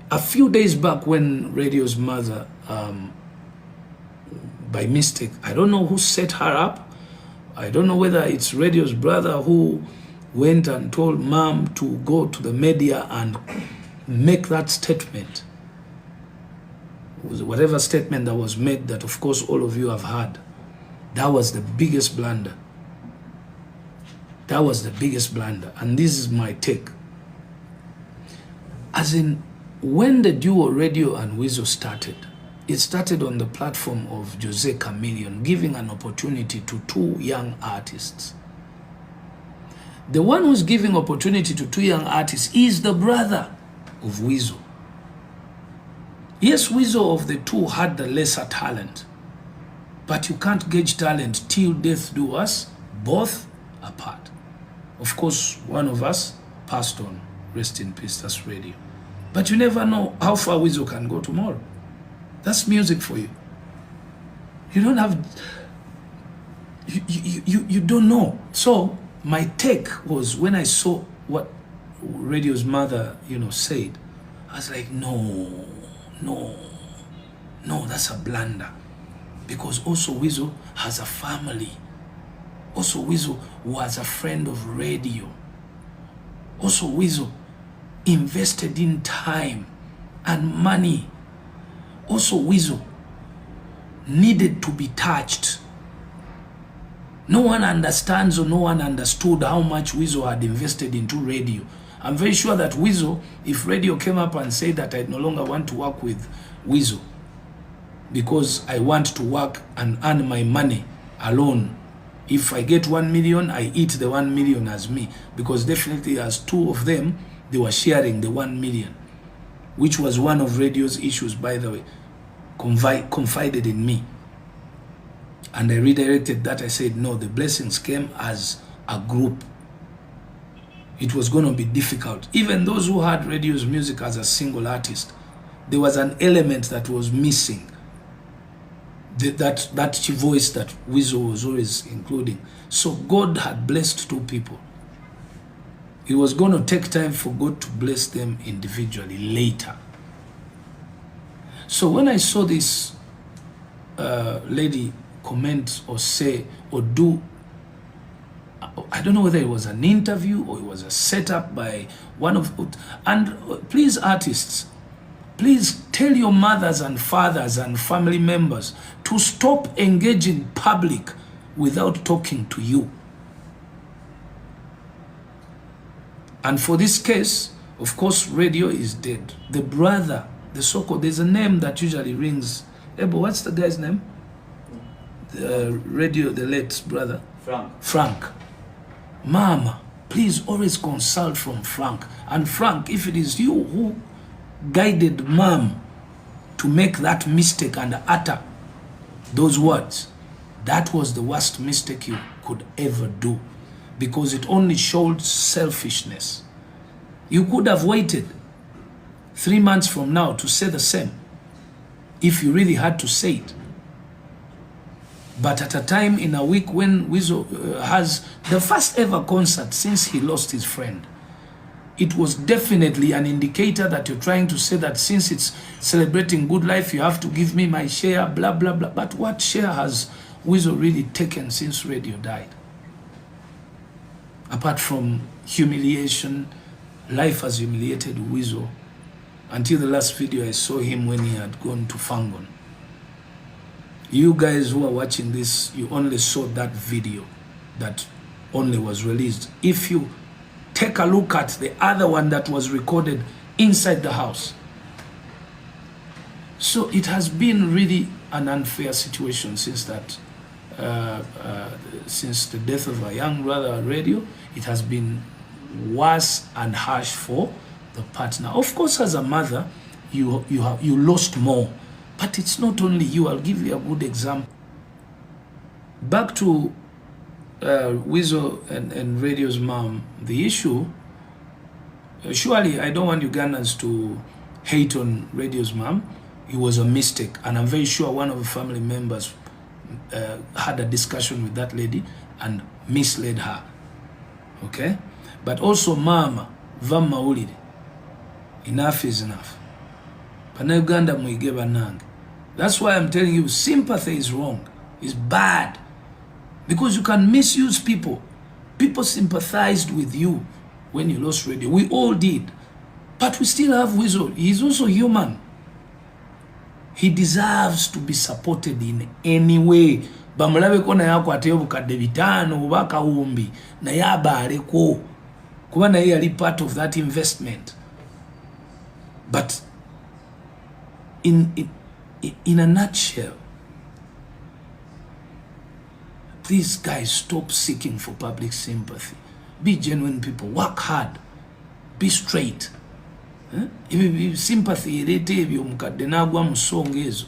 A few days back when Radio's mother, by mistake, I don't know who set her up. I don't know whether it's Radio's brother who went and told mom to go to the media and make that statement. Whatever statement that was made that, of course, all of you have heard. That was the biggest blunder. That was the biggest blunder. And this is my take. As in, when the duo Radio and Weasel started, it started on the platform of Jose Chameleon, giving an opportunity to two young artists. The one who's giving opportunity to two young artists is the brother of Weasel. Yes, Weasel of the two had the lesser talent, but you can't gauge talent till death do us both apart. Of course, one of us passed on. Rest in peace, that's Radio. But you never know how far Weasel can go tomorrow. That's music for you. You don't have, you don't know. So my take was, when I saw what Radio's mother, said, I was like, no, that's a blunder. Because also Weasel has a family. Also Weasel was a friend of Radio. Also Weasel invested in time and money. Also Weasel needed to be touched. No one understands, or no one understood how much Weasel had invested into Radio. I'm very sure that Weasel, if Radio came up and said that I no longer want to work with Weasel because I want to work and earn my money alone, if I get 1 million, I eat the 1 million as me, because definitely as two of them, they were sharing the 1 million, which was one of Radio's issues, by the way, confided in me. And I redirected that. I said, no, the blessings came as a group. It was going to be difficult. Even those who heard Radio's music as a single artist, there was an element that was missing. That voice that Weasel was always including. So God had blessed two people. It was going to take time for God to bless them individually later. So when I saw this lady comment or say or do, I don't know whether it was an interview or it was a setup by one of, and please artists, please tell your mothers and fathers and family members to stop engaging public without talking to you. And for this case, of course, Radio is dead. The brother, the so-called, there's a name that usually rings. Ebo, what's the guy's name? The Radio, the late brother? Frank. Mama, please always consult from Frank. And Frank, if it is you who guided mom to make that mistake and utter those words, that was the worst mistake you could ever do, because it only showed selfishness. You could have waited 3 months from now to say the same if you really had to say it. But at a time in a week when Weasel has the first ever concert since he lost his friend, it was definitely an indicator that you're trying to say that since it's celebrating good life, you have to give me my share, blah, blah, blah. But what share has Weasel really taken since Radio died? Apart from humiliation, life has humiliated Weasel until the last video I saw him when he had gone to Fangon. You guys who are watching this, you only saw that video that only was released. If you take a look at the other one that was recorded inside the house. So it has been really an unfair situation since that, since the death of a young brother on Radio. It has been worse and harsh for the partner. Of course, as a mother, you lost more, but it's not only you. I'll give you a good example. Back to Weasel and Radio's mom, the issue, surely I don't want Ugandans to hate on Radio's mom. It was a mistake, and I'm very sure one of the family members had a discussion with that lady and misled her. Okay? But also, mama, vamma ulide. Enough is enough. Panaganda muige banange. That's why I'm telling you, sympathy is wrong. It's bad. Because you can misuse people. People sympathized with you when you lost radio. We all did. But we still have Weasel. He's also human. He deserves to be supported in any way. Bamulabe kona yako ateyo bukadde bitano ubaka umbi na yaba aleko kuba na yali part of that investment. But in a nutshell, these guys stop seeking for public sympathy. Be genuine people. Work hard. Be straight. Sympathy irete ebyo mukadde nagwa musongezo.